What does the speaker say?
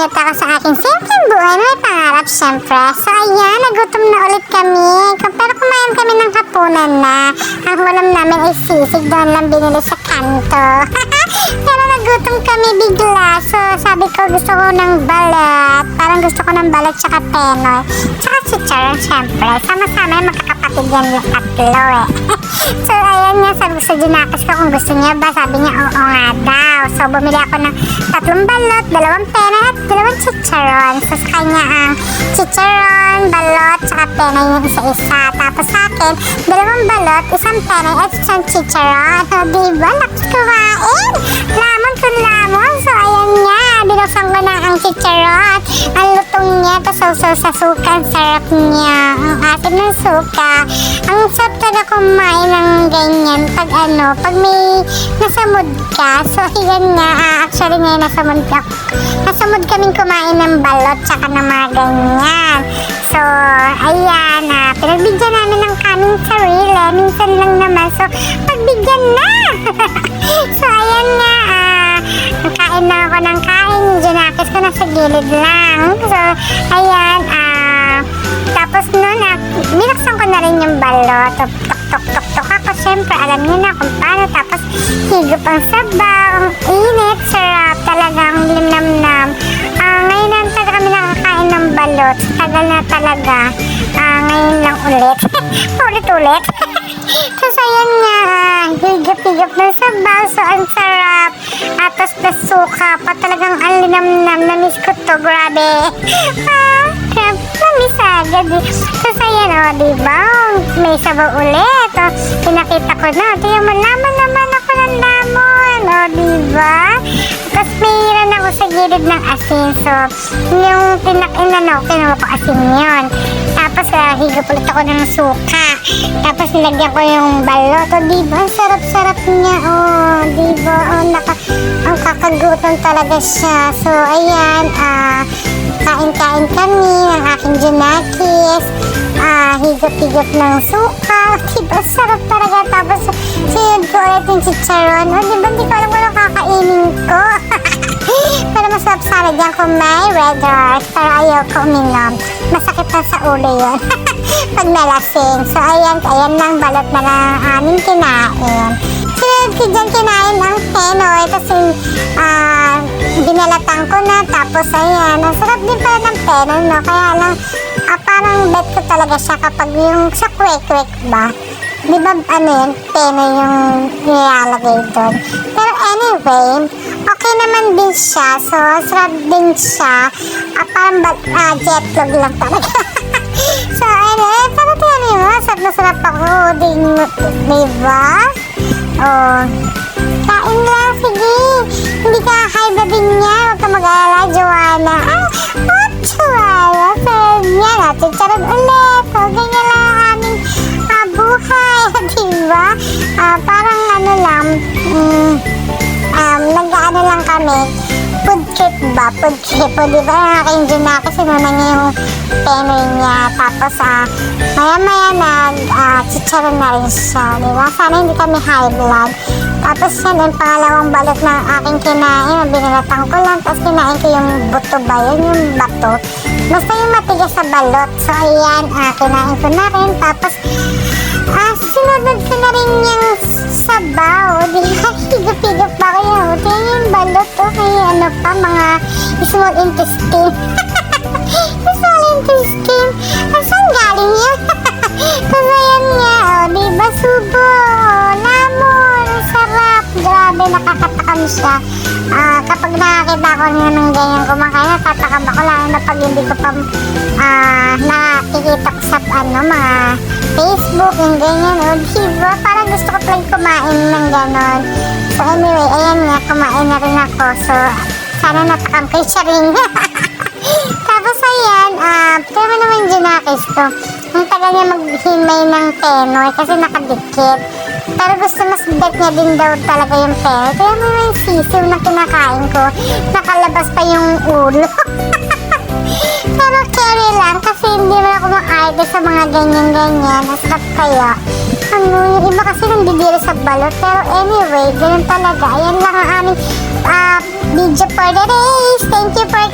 ingat ako sa aking simpleng buhay na may pangarap syempre. So ayan, nagutom na ulit kami. Pero kumain kami ng hapunan na. Ang ulam namin ay sisig, doon lang binili sa kanto. Pero nagutom kami bigla. So sabi ko gusto ko ng balat. Parang gusto ko ng balat tsaka penoy. Tsaka chicharon syempre. Sama-sama yung magkakapatid yan yung tatlo eh. So ayan nga, sabi ko sa Junakis ko kung gusto niya ba. Sabi niya oo nga daw. So bumili ako ng 3 balot, 2 penoy at 2 chicharon. So sa kanya ang chicharon, balot, tsaka penoy yung isa-isa. Tapos sa akin, 2 balot, 1 penoy at 1 chicharon. So diba, lakas kumain. Lamon kung lamon. So ayan nga, binuksan ko na ang chicharon. Ang lutong niya, tapos sa suka. Ang sarap niya. Ang asin ng suka. Ang sarap talaga kumain ng ganyan. Pag may nasa mood ka. So ayan nga, actually ngayon nasa mood ka. Nasa mood kaming kumain ng balot tsaka ng mga ganyan. So ayan, pinagbigyan namin ng kaming sarili. Minsan lang naman. So pagbigyan na. So ayan nga, kain na ako ng kain. Yung Junakis ko nasa gilid lang. So ayan, tapos nun, binuksan ko na rin yung balot. Tok-tok-tok ako. Siyempre, alam niyo na kung paano. Tapos, higop ang sabaw. Ang init, sarap. Talagang limnam-nam. Ngayon lang talaga kami nakakain ng balot. Tagal na talaga. Ngayon lang ulit. Ulit-ulit. Tapos, ayan nga. Higop-higop ng sabaw. So, ang sarap. Tapos, suka pa. Talagang ang linam-nam. Namiss ko to. Grabe. Namiss agad. Tapos, ayan, diba? May sabaw ulit. Pinakita ko na. Tingnan mo, lamon naman ako ng lamon. Diba? Tapos, mayroon ako sa gilid ng asin. So, yung kinuha ko asin yun. Tapos, higop ulit ako ng suka. Tapos, nilagyan ko yung balot. Diba? Ang sarap-sarap niya. Diba? Ang kakagutom talaga siya. So, ayan. Kain-kain kami ng aking Junakis. Higop-higop ng suka. Diba? Sarap talaga. Tapos, sinod ko ulit yung chicharon. Diba? Hindi ko alam kung ano kakainin ko. Pero masarap sana dyan kung may red horse. Pero ayaw ko uminom. Masakit na sa ulo yun. Pag nalasing. So, ayan lang. Balot na lang ang aming kinain. Sinod ko dyan kinain ang penoy. Tapos, binalatan ko na. Tapos, ayan. Ang sarap din pala ng penoy, no? Kaya lang, parang bet ko talaga siya kapag yung sa kwek-kwek ba? Di ba, yun, penoy yung nilalagay doon. Pero anyway, okay naman din siya. So, sarap din siya. Parang jetlog lang talaga. So, anyway, parang tiyan mo, sarap na sarap ako. Diba? Kain lang, sige. Hindi ka kaiba din niya. Huwag ka mag-alala, Joanna. Joanna. So, yan, chicharon ulit. So, ganyan lang ang aming buhay. Diba? Parang lang, nag-ano lang kami. Food trip ba? Food trip. Diba? Ang aking Junakis, sinunang niya yung penoy niya. Tapos, maya-maya chicharon na rin siya. Diba? Sana hindi kami high blood. Tapos yan, yung pangalawang balot ng aking kinain, binalatan ko lang, tapos kinain ko yung buto ba yun, yung bato. Basta yung matigas sa balot. So ayan, kinain ko na rin. Tapos, sinunod ko na rin yung sabaw. Higop-higop pa ko yun. Ito yung balot, may mga small intestine. Small intestine. Saan galing yun? Tapos ayan nga, diba, subo, lamon, sarap. Grabe, nakakatakam siya. Kapag nakakita ko niya ng ganyan kumakain, natatakam ako lang na pag hindi ko pa nakikita ko sa mga Facebook, yung ganyan. Diba, parang gusto ko lang kumain ng ganon. So anyway, ayan nga, kumain na rin ako. So, sana natakam ko siya rin. Tapos ayan, pero naman Junakis to. Ang tagal niya maghimay ng penoy kasi nakadikit. Pero gusto mas bet niya din daw talaga yung penoy. Kaya mo yung sisiw na kinakain ko, nakalabas pa yung ulo. Pero carry lang kasi hindi mo ako makaide sa mga ganyan-ganyan. Nasarap kaya. Ano, yung iba kasi nandidiri sa balot. Pero anyway, ganun talaga. Ayan lang ang aming video for the race. Thank you for